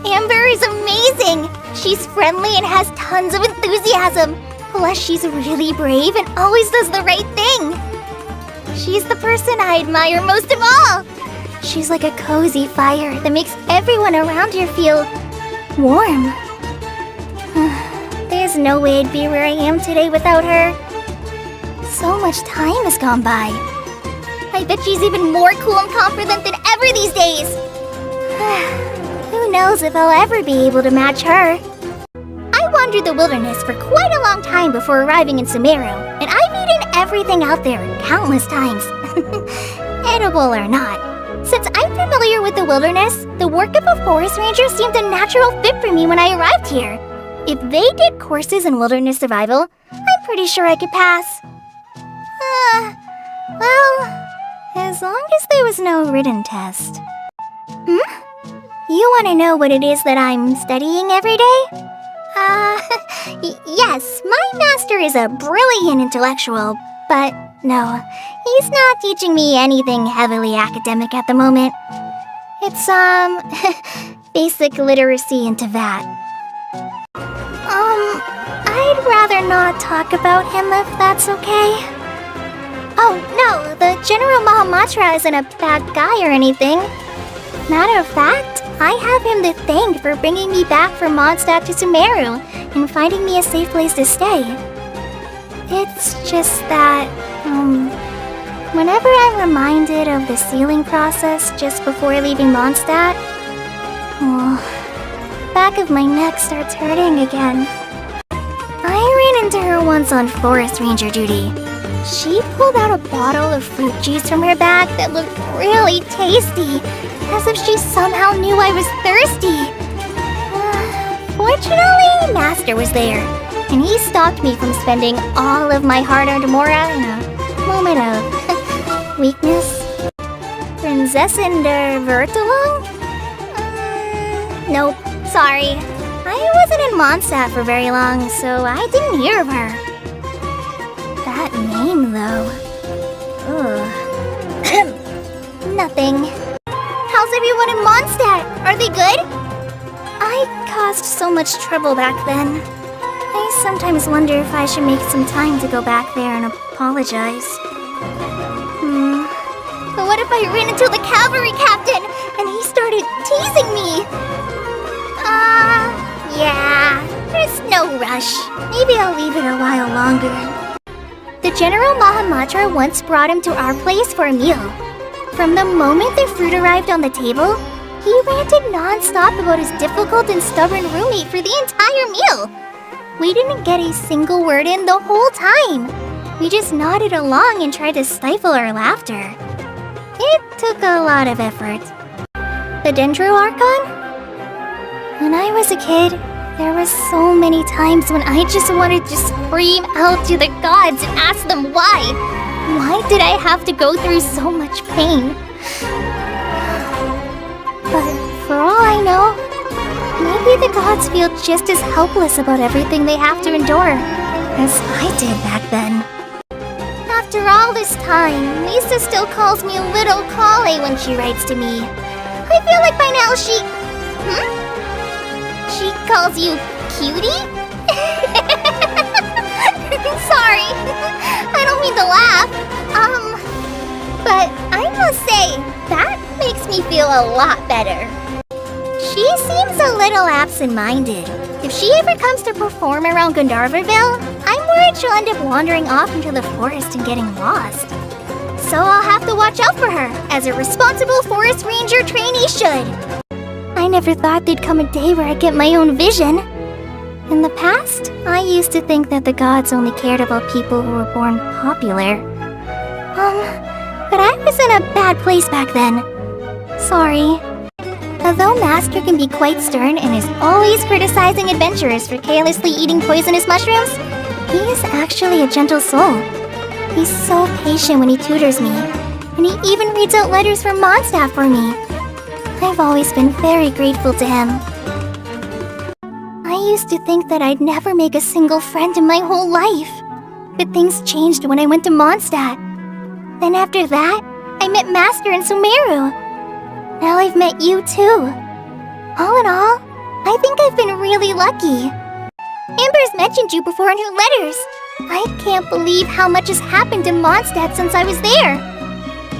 Amber is amazing! She's friendly and has tons of enthusiasm. Plus, she's really brave and always does the right thing. She's the person I admire most of all. She's like a cozy fire that makes everyone around her feel warm. There's no way I'd be where I am today without her. So much time has gone by. I bet she's even more cool and confident than ever these days. Who knows if I'll ever be able to match her. I wandered the wilderness for quite a long time before arriving in Sumeru, and I've eaten everything out there countless times. Edible or not. Since I'm familiar with the wilderness, the work of a forest ranger seemed a natural fit for me when I arrived here. If they did courses in wilderness survival, I'm pretty sure I could pass. Well, as long as there was no written test. You want to know what it is that I'm studying every day? Yes, my master is a brilliant intellectual, but no, he's not teaching me anything heavily academic at the moment. It's, basic literacy into that. I'd rather not talk about him if that's okay. Oh, no, the General Mahamatra isn't a bad guy or anything. Matter of fact, I have him to thank for bringing me back from Mondstadt to Sumeru and finding me a safe place to stay. It's just that, whenever I'm reminded of the sealing process just before leaving Mondstadt, back of my neck starts hurting again. I ran into her once on forest ranger duty. She pulled out a bottle of fruit juice from her bag that looked really tasty, as if she somehow knew I was thirsty. Fortunately, Master was there, and he stopped me from spending all of my hard-earned mora in a moment of weakness. Prinzessin der Vertelung? Nope, sorry. I wasn't in Mondstadt for very long, so I didn't hear of her. That name, though. Ugh. Nothing. How's everyone in Mondstadt? Are they good? I caused so much trouble back then. I sometimes wonder if I should make some time to go back there and apologize. But what if I ran into the cavalry captain and he started teasing me? Yeah, there's no rush. Maybe I'll leave it a while longer. The General Mahamatra once brought him to our place for a meal. From the moment the fruit arrived on the table, he ranted non-stop about his difficult and stubborn roommate for the entire meal. We didn't get a single word in the whole time. We just nodded along and tried to stifle our laughter. It took a lot of effort. The Dendro Archon? When I was a kid, there were so many times when I just wanted to scream out to the gods and ask them why. Why did I have to go through so much pain? But for all I know, maybe the gods feel just as helpless about everything they have to endure as I did back then. After all this time, Lisa still calls me Little Collei when she writes to me. I feel like by now she calls you cutie? Sorry, I don't mean to laugh. But I must say, that makes me feel a lot better. She seems a little absent-minded. If she ever comes to perform around Gandharvaville, I'm worried she'll end up wandering off into the forest and getting lost. So I'll have to watch out for her, as a responsible forest ranger trainee should. I never thought there'd come a day where I get my own vision. In the past, I used to think that the gods only cared about people who were born popular. But I was in a bad place back then. Sorry. Although Master can be quite stern and is always criticizing adventurers for carelessly eating poisonous mushrooms, he is actually a gentle soul. He's so patient when he tutors me, and he even reads out letters from Mondstadt for me. I've always been very grateful to him. I used to think that I'd never make a single friend in my whole life. But things changed when I went to Mondstadt. Then after that, I met Master in Sumeru. Now I've met you too. All in all, think I've been really lucky. Amber's mentioned you before in her letters. I can't believe how much has happened in Mondstadt since I was there.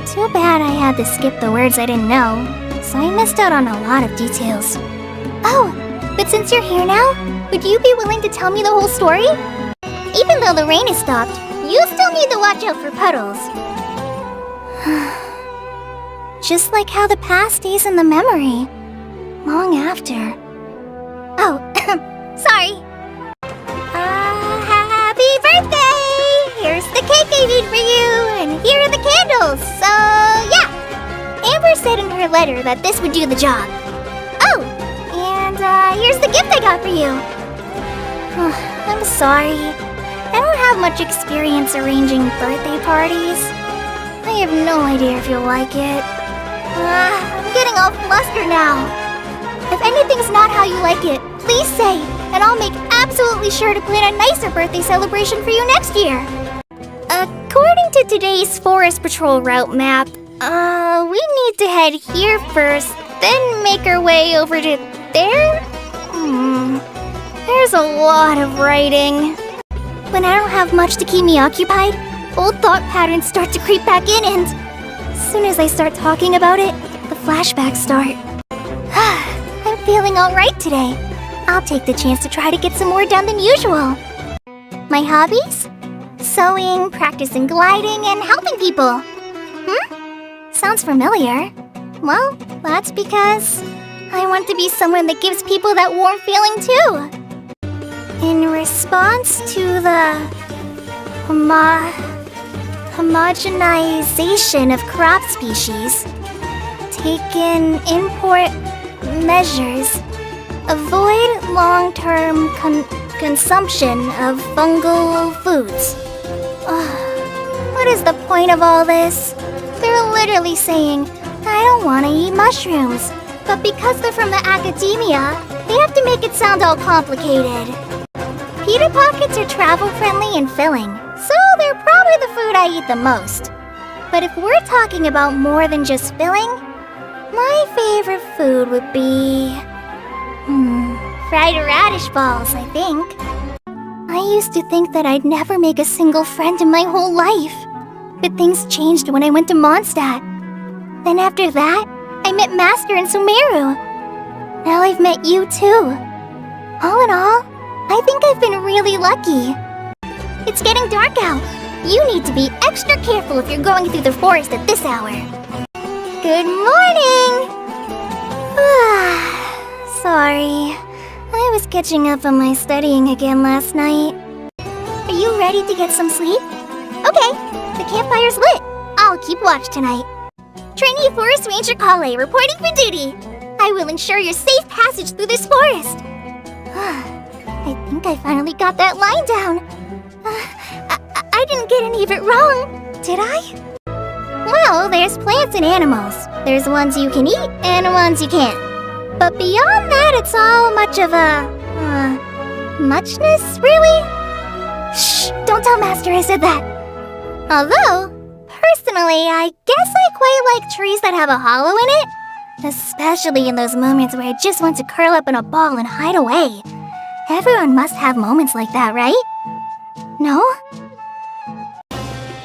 Too bad I had to skip the words I didn't know, so I missed out on a lot of details. Oh, but since you're here now, would you be willing to tell me the whole story? Even though the rain has stopped, you still need to watch out for puddles. Just like how the past stays in the memory, long after. Oh, sorry. Happy birthday! Here's the cake I made for you, and here are the candles. So, yeah. Amber said in her letter that this would do the job. Oh, and here's the gift I got for you. I'm sorry. I don't have much experience arranging birthday parties. I have no idea if you'll like it. I'm getting all flustered now. If anything's not how you like it, please say, and I'll make absolutely sure to plan a nicer birthday celebration for you next year. According to today's Forest Patrol route map, we need to head here first, then make our way over to there? There's a lot of writing. When I don't have much to keep me occupied, old thought patterns start to creep back in, and as soon as I start talking about it, the flashbacks start. I'm feeling alright today. I'll take the chance to try to get some more done than usual. My hobbies? Sewing, practicing gliding, and helping people. Sounds familiar. Well, that's because I want to be someone that gives people that warm feeling too. In response to the homogenization of crop species, taken import measures, avoid long-term consumption of fungal foods. What is the point of all this? They're literally saying, I don't want to eat mushrooms, but because they're from the academia, they have to make it sound all complicated. Pita Pockets are travel-friendly and filling, so they're probably the food I eat the most. But if we're talking about more than just filling, my favorite food would be... fried radish balls, I think. I used to think that I'd never make a single friend in my whole life. But things changed when I went to Mondstadt. Then after that, I met Master and Sumeru. Now I've met you too. All in all, I think I've been really lucky. It's getting dark out. You need to be extra careful if you're going through the forest at this hour. Good morning! Sorry. I was catching up on my studying again last night. Are you ready to get some sleep? Okay, the campfire's lit. I'll keep watch tonight. Trainee Forest Ranger Collei reporting for duty. I will ensure your safe passage through this forest. I think I finally got that line down. I didn't get any of it wrong, did I? Well, there's plants and animals. There's ones you can eat and ones you can't. But beyond that, it's all much of a... muchness, really? Shh! Don't tell Master I said that. Although, personally, I guess I quite like trees that have a hollow in it. Especially in those moments where I just want to curl up in a ball and hide away. Everyone must have moments like that, right? No?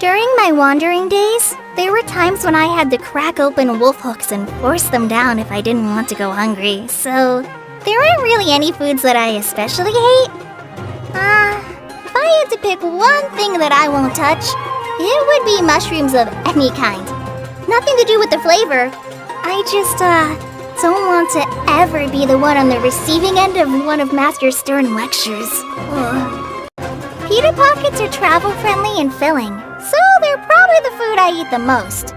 During my wandering days, there were times when I had to crack open wolf hooks and force them down if I didn't want to go hungry, so there aren't really any foods that I especially hate. If I had to pick one thing that I won't touch, it would be mushrooms of any kind. Nothing to do with the flavor. I just, don't want to ever be the one on the receiving end of one of Master's stern lectures. Pita Pockets are travel-friendly and filling, so they're probably the food I eat the most.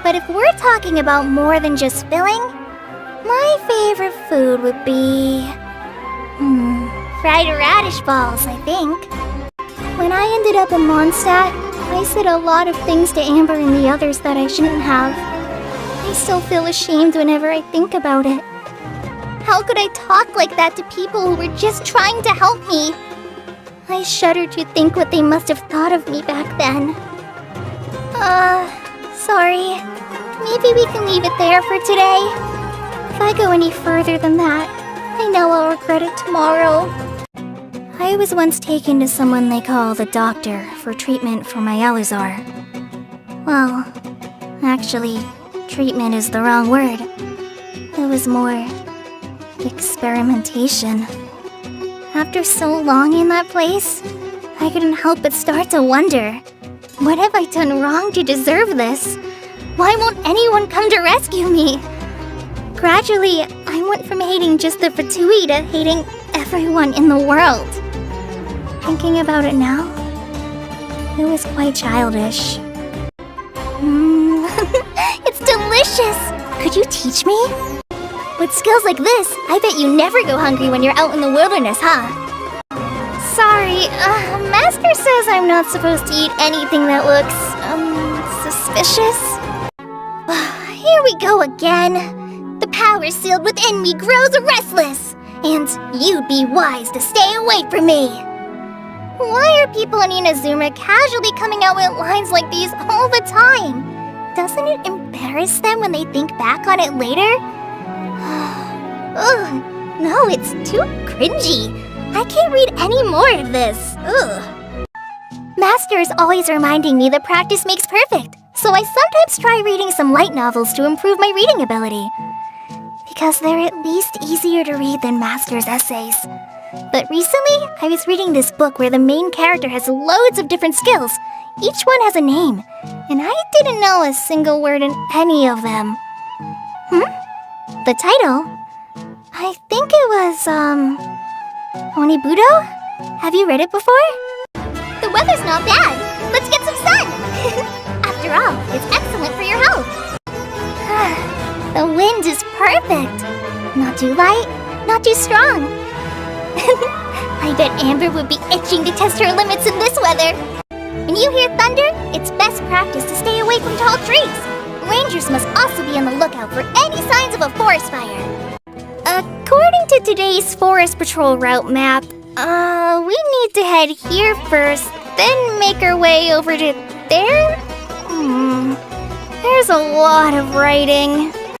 But if we're talking about more than just filling, my favorite food would be... fried radish balls, I think. When I ended up in Mondstadt, I said a lot of things to Amber and the others that I shouldn't have. I still feel ashamed whenever I think about it. How could I talk like that to people who were just trying to help me? I shudder to think what they must have thought of me back then. Sorry. Maybe we can leave it there for today. If I go any further than that, I know I'll regret it tomorrow. I was once taken to someone they call the doctor for treatment for my Alizar. Well, actually, treatment is the wrong word. It was more experimentation. After so long in that place, I couldn't help but start to wonder, what have I done wrong to deserve this? Why won't anyone come to rescue me? Gradually, I went from hating just the Fatui to hating everyone in the world. Thinking about it now, it was quite childish. It's delicious! Could you teach me? With skills like this, I bet you never go hungry when you're out in the wilderness, huh? Sorry, Master says I'm not supposed to eat anything that looks, suspicious. Here we go again. The power sealed within me grows restless, and you'd be wise to stay away from me. Why are people in Inazuma casually coming out with lines like these all the time? Doesn't it embarrass them when they think back on it later? Ugh, no, it's too cringy. I can't read any more of this. Ugh. Master is always reminding me that practice makes perfect, so I sometimes try reading some light novels to improve my reading ability. Because they're at least easier to read than Master's essays. But recently, I was reading this book where the main character has loads of different skills. Each one has a name, and I didn't know a single word in any of them. The title? I think it was, Onibudo? Have you read it before? The weather's not bad. Let's get some sun! After all, it's excellent for your health. The wind is perfect. Not too light, not too strong. I bet Amber would be itching to test her limits in this weather. When you hear thunder, it's best practice to stay away from tall trees. Rangers must also be on the lookout for any signs of a forest fire. According to today's Forest Patrol route map, we need to head here first, then make our way over to there? There's a lot of writing.